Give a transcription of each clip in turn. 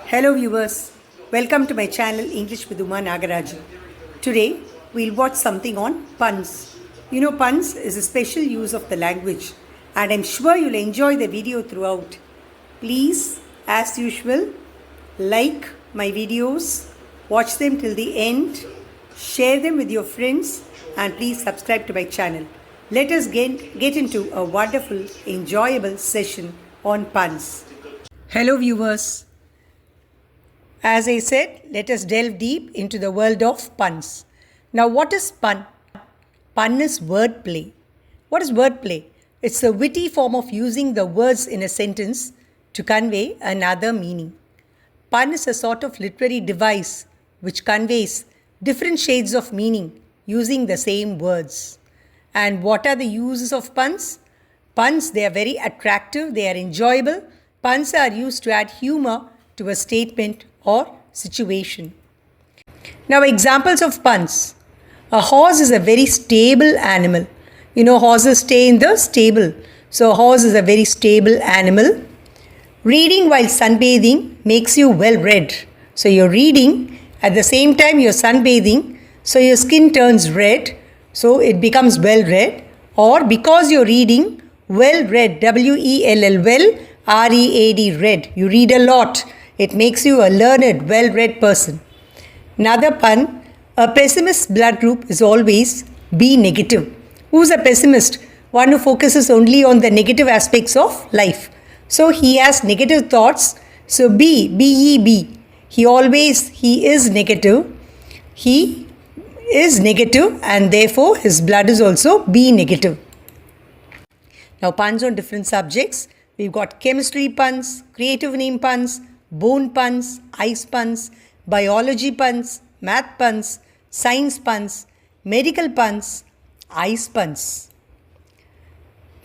Hello viewers, welcome to my channel English with Uma Nagarajan. Today we'll watch something on puns. You know, puns is a special use of the language and I'm sure you'll enjoy the video throughout. Please, as usual, like my videos, watch them till the end, share them with your friends and please subscribe to my channel. Let us get into a wonderful, enjoyable session on puns. Hello viewers. As I said, let us delve deep into the world of puns. Now, what is pun? Pun is wordplay. What is wordplay? It's a witty form of using the words in a sentence to convey another meaning. Pun is a sort of literary device which conveys different shades of meaning using the same words. And what are the uses of puns? Puns, they are very attractive, they are enjoyable. Puns are used to add humor to a statement or situation. Now, examples of puns. A horse is a very stable animal. You know, horses stay in the stable. So, a horse is a very stable animal. Reading while sunbathing makes you well read. So, you're reading, at the same time you're sunbathing, so your skin turns red, so it becomes well read. Or because you're reading, well read, W-E-L-L, well, R-E-A-D, read. You read a lot. It makes you a learned, well-read person. Another pun, a pessimist's blood group is always B negative. Who's a pessimist? One who focuses only on the negative aspects of life. So he has negative thoughts. So B-E-B. He is negative. He is negative and therefore his blood is also B negative. Now puns on different subjects. We've got chemistry puns, creative name puns, bone puns, ice puns, biology puns, math puns, science puns, medical puns, ice puns.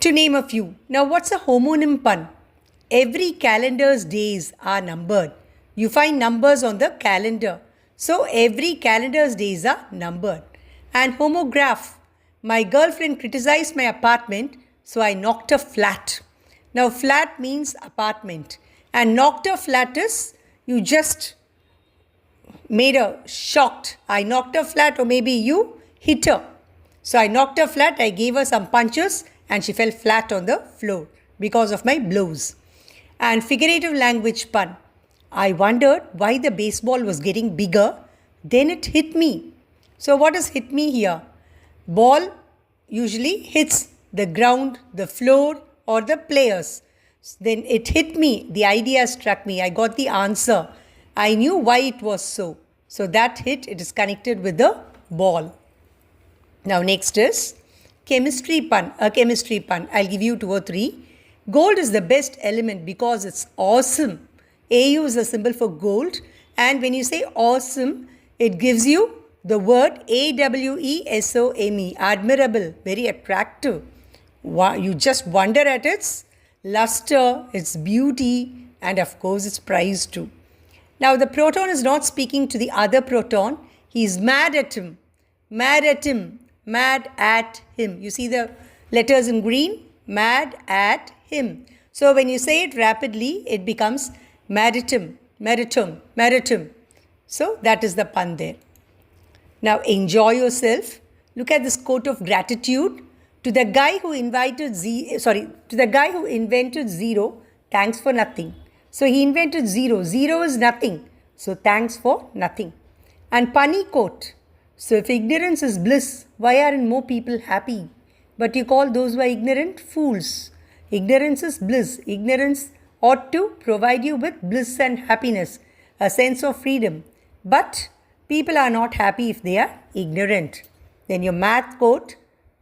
To name a few. Now, what's a homonym pun? Every calendar's days are numbered. You find numbers on the calendar. So, every calendar's days are numbered. And homograph. My girlfriend criticized my apartment, so I knocked her flat. Now, flat means apartment. And knocked her flat is, you just made her shocked. I knocked her flat, or maybe you hit her. So I knocked her flat, I gave her some punches and she fell flat on the floor because of my blows. And figurative language pun. I wondered why the baseball was getting bigger, then it hit me. So what does hit me here? Ball usually hits the ground, the floor or the players. Then it hit me, the idea struck me, I got the answer. I knew why it was so. So that hit, it is connected with the ball. Now next is chemistry pun, a chemistry pun. I'll give you 2 or 3. Gold is the best element because it's awesome. AU is a symbol for gold. And when you say awesome, it gives you the word AWESOME, admirable, very attractive. You just wonder at its luster, its beauty, and of course its price too. Now the proton is not speaking to the other proton. He is mad at him. Mad at him. Mad at him. You see the letters in green? Mad at him. So when you say it rapidly, it becomes mad at him. Mad at him. Mad at him. So that is the pun there. Now enjoy yourself. Look at this quote of gratitude. To the guy who invented zero, thanks for nothing. So he invented zero. Zero is nothing. So thanks for nothing. And punny quote. So if ignorance is bliss, why aren't more people happy? But you call those who are ignorant fools. Ignorance is bliss. Ignorance ought to provide you with bliss and happiness, a sense of freedom. But people are not happy if they are ignorant. Then your math quote.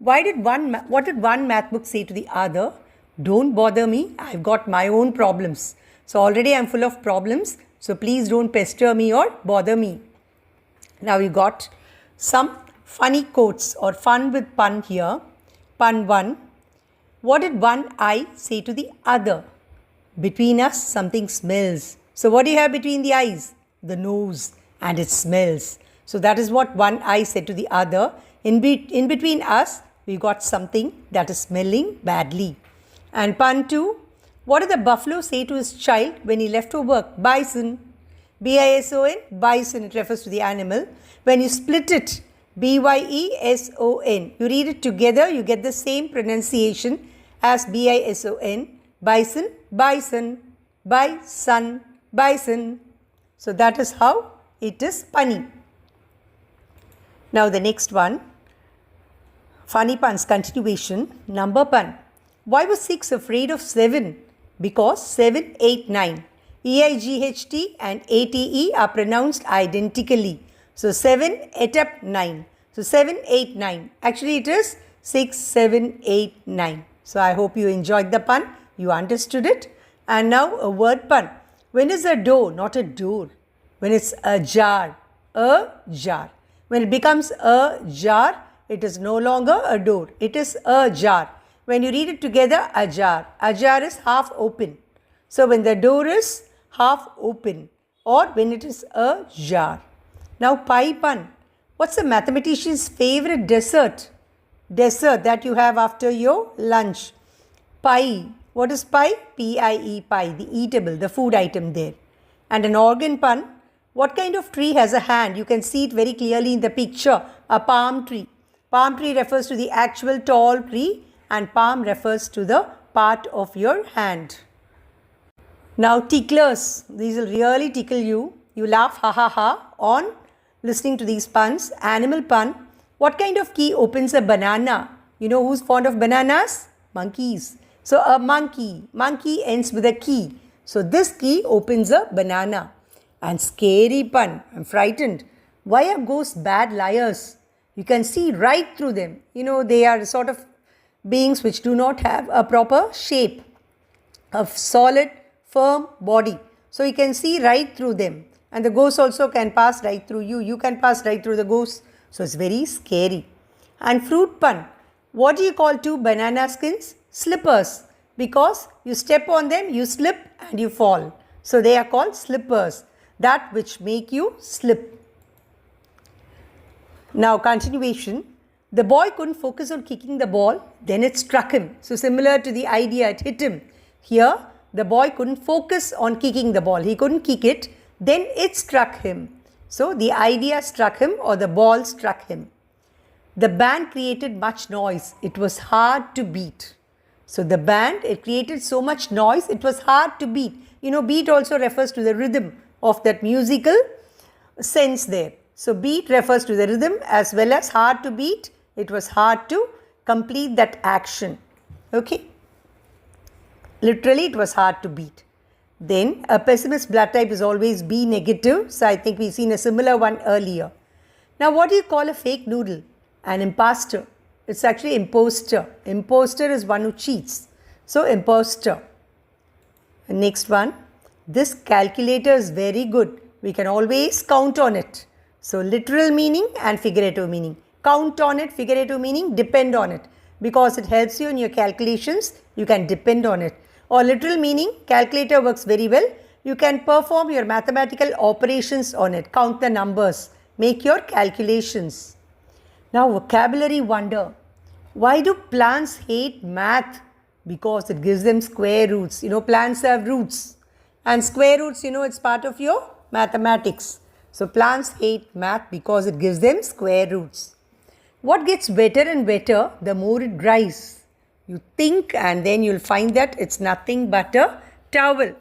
What did one math book say to the other? Don't bother me, I've got my own problems. So already I'm full of problems, so please don't pester me or bother me. Now you got some funny quotes or fun with pun here. Pun 1. What did one eye say to the other? Between us, something smells. So what do you have between the eyes? The nose, and it smells. So that is what one eye said to the other. In between us, we got something that is smelling badly. And pun 2, what did the buffalo say to his child when he left for work? Bison. B-I-S-O-N, bison, it refers to the animal. When you split it, B-Y-E-S-O-N, you read it together, you get the same pronunciation as B-I-S-O-N, bison, bison, bison, bison. So that is how it is punny. Now the next one, funny puns continuation, number pun. Why was 6 afraid of 7? Because 7, 8, 9. E-I-G-H-T and A-T-E are pronounced identically. So 7 ate up 9. So 7, 8, 9. Actually it is 6, 7, 8, 9. So I hope you enjoyed the pun. You understood it. And now a word pun. When is a door not a door? When it's a jar, a jar. When it becomes a jar, it is no longer a door. It is a jar. When you read it together, a jar. A jar is half open. So when the door is half open or when it is a jar. Now pie pun. What's a mathematician's favorite dessert? Dessert that you have after your lunch. Pie. What is pie? P-I-E, pie. The eatable, the food item there. And an organ pun. What kind of tree has a hand? You can see it very clearly in the picture. A palm tree. Palm tree refers to the actual tall tree and palm refers to the part of your hand. Now ticklers. These will really tickle you. You laugh ha ha ha on listening to these puns. Animal pun. What kind of key opens a banana? You know who's fond of bananas? Monkeys. So a monkey. Monkey ends with a key. So this key opens a banana. And scary pun. I'm frightened. Why are ghosts bad liars? You can see right through them. You know, they are sort of beings which do not have a proper shape. A solid, firm body. So you can see right through them. And the ghost also can pass right through you. You can pass right through the ghost. So it's very scary. And fruit pun. What do you call two banana skins? Slippers. Because you step on them, you slip and you fall. So they are called slippers. That which make you slip. Now continuation. The boy couldn't focus on kicking the ball, then it struck him. So similar to the idea, it hit him. Here, the boy couldn't focus on kicking the ball. He couldn't kick it, then it struck him. So the idea struck him or the ball struck him. The band created much noise. It was hard to beat. So the band, it created so much noise, it was hard to beat. You know, beat also refers to the rhythm of that musical sense there. So beat refers to the rhythm as well as hard to beat. It was hard to complete that action. Okay. Literally it was hard to beat. Then a pessimist blood type is always B negative. So I think we've seen a similar one earlier. Now what do you call a fake noodle? An imposter. It's actually imposter. Imposter is one who cheats. So imposter. Next one. This calculator is very good. We can always count on it. So literal meaning and figurative meaning. Count on it, figurative meaning, depend on it. Because it helps you in your calculations, you can depend on it. Or literal meaning, calculator works very well. You can perform your mathematical operations on it. Count the numbers. Make your calculations. Now vocabulary wonder. Why do plants hate math? Because it gives them square roots. You know, plants have roots. And square roots, you know, it's part of your mathematics. So plants hate math because it gives them square roots. What gets wetter and wetter the more it dries? You think and then you'll find that it's nothing but a towel.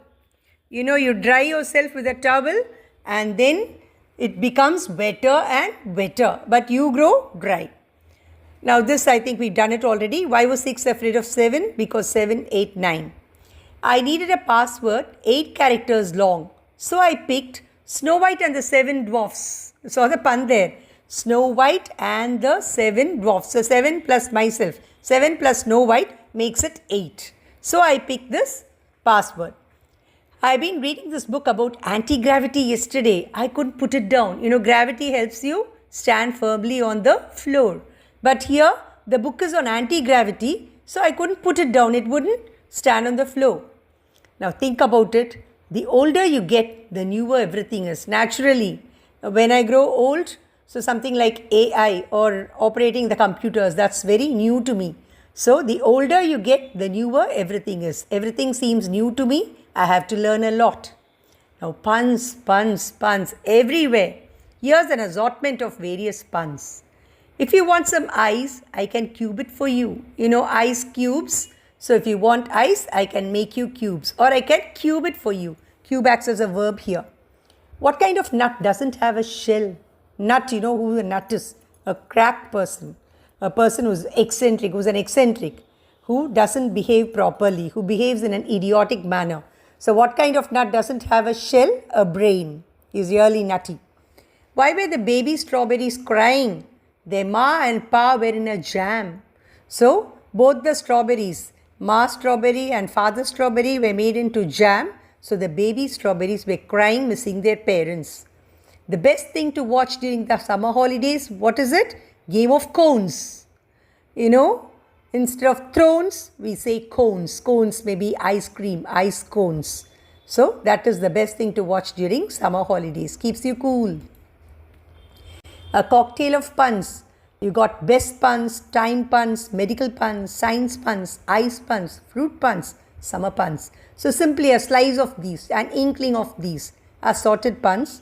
You know, you dry yourself with a towel and then it becomes wetter and wetter. But you grow dry. Now this I think we've done it already. Why was 6 afraid of 7? Because 7, 8, 9. I needed a password 8 characters long. So I picked Snow White and the 7 dwarfs. You saw the pun there. Snow White and the 7 dwarfs. So 7 plus myself. 7 plus Snow White makes it 8. So I picked this password. I've been reading this book about anti-gravity yesterday. I couldn't put it down. You know, gravity helps you stand firmly on the floor. But here, the book is on anti-gravity. So I couldn't put it down. It wouldn't stand on the floor. Now think about it. The older you get, the newer everything is. Naturally, when I grow old, so something like AI or operating the computers, that's very new to me. So the older you get, the newer everything is. Everything seems new to me. I have to learn a lot. Now puns, puns, puns everywhere. Here's an assortment of various puns. If you want some ice, I can cube it for you. You know ice cubes? So if you want ice, I can make you cubes. Or I can cube it for you. Cube acts as a verb here. What kind of nut doesn't have a shell? Nut, you know who a nut is? A cracked person. A person who's eccentric, who's an eccentric, who doesn't behave properly, who behaves in an idiotic manner. So what kind of nut doesn't have a shell? A brain. Is really nutty. Why were the baby strawberries crying? Their ma and pa were in a jam. So both the strawberries, ma strawberry and father strawberry, were made into jam. So the baby strawberries were crying, missing their parents. The best thing to watch during the summer holidays, what is it? Game of cones. You know, instead of thrones, we say cones. Cones may be ice cream, ice cones. So that is the best thing to watch during summer holidays. Keeps you cool. A cocktail of puns. You got best puns, time puns, medical puns, science puns, ice puns, fruit puns, summer puns. So simply a slice of these, an inkling of these assorted puns.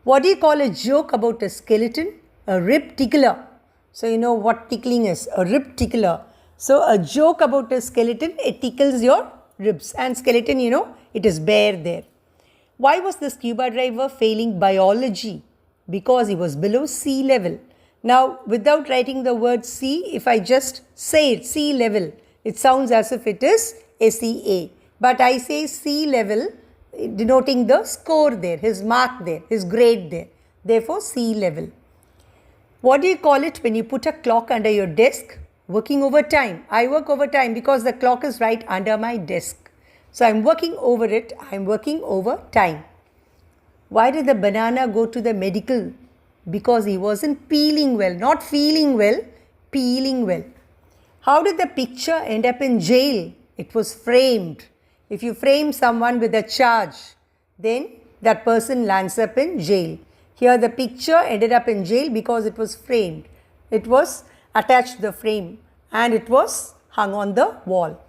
What do you call a joke about a skeleton? A rib tickler. So you know what tickling is, a rib tickler. So a joke about a skeleton, it tickles your ribs. And skeleton, you know, it is bare there. Why was the scuba diver failing biology? Because he was below sea level. Now, without writing the word sea, if I just say it, sea level, it sounds as if it is SEA. But I say sea level, denoting the score there, his mark there, his grade there. Therefore, sea level. What do you call it when you put a clock under your desk? Working overtime. I work overtime because the clock is right under my desk. So I'm working over it. I'm working over time. Why did the banana go to the medical? Because he wasn't peeling well. Not feeling well, peeling well. How did the picture end up in jail? It was framed. If you frame someone with a charge, then that person lands up in jail. Here the picture ended up in jail because it was framed. It was attached to the frame and it was hung on the wall.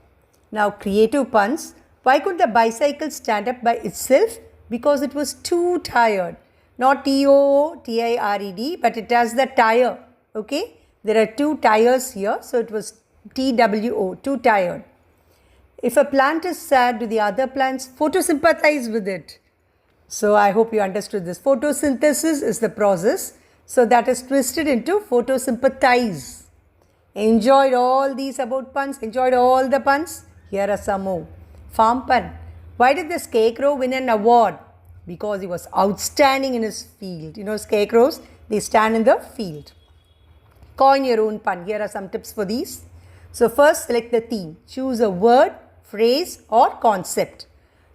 Now creative puns. Why could the bicycle stand up by itself? Because it was too tired. Not TOOTIRED, but it has the tire. Okay? There are two tires here, so it was TWO, too tired. If a plant is sad, do the other plants photosympathize with it? So I hope you understood this. Photosynthesis is the process. So that is twisted into photosympathize. Enjoyed all these about puns? Enjoyed all the puns? Here are some more. Farm pun. Why did the scarecrow win an award? Because he was outstanding in his field. You know, scarecrows, they stand in the field. Coin your own pun. Here are some tips for these. So first, select the theme. Choose a word, phrase or concept.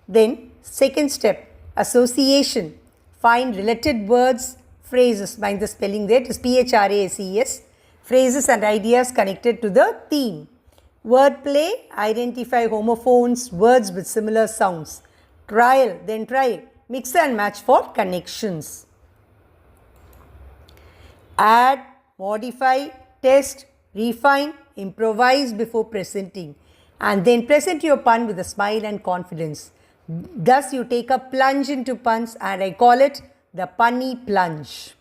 Then, second step, association. Find related words, phrases. Mind the spelling there. It is PHRASES. Phrases and ideas connected to the theme. Wordplay. Identify homophones, words with similar sounds. Trial, then try. Mix and match for connections. Add, modify, test, refine, improvise before presenting. And then present your pun with a smile and confidence. Thus you take a plunge into puns and I call it the punny plunge.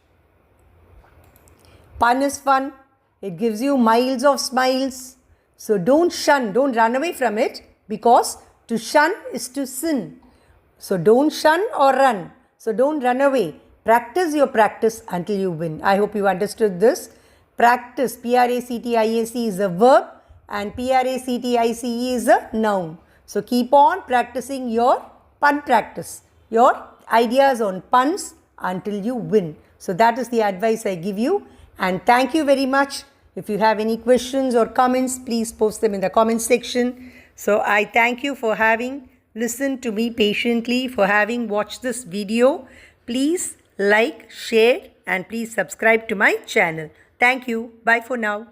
Pun is fun. It gives you miles of smiles. So don't shun, don't run away from it because to shun is to sin. So don't shun or run. So don't run away. Practice your practice until you win. I hope you understood this. Practice, PRACTICE is a verb and PRACTICE is a noun. So keep on practicing your pun practice, your ideas on puns until you win. So that is the advice I give you. And thank you very much. If you have any questions or comments, please post them in the comment section. So I thank you for having listened to me patiently, for having watched this video. Please like, share and please subscribe to my channel. Thank you. Bye for now.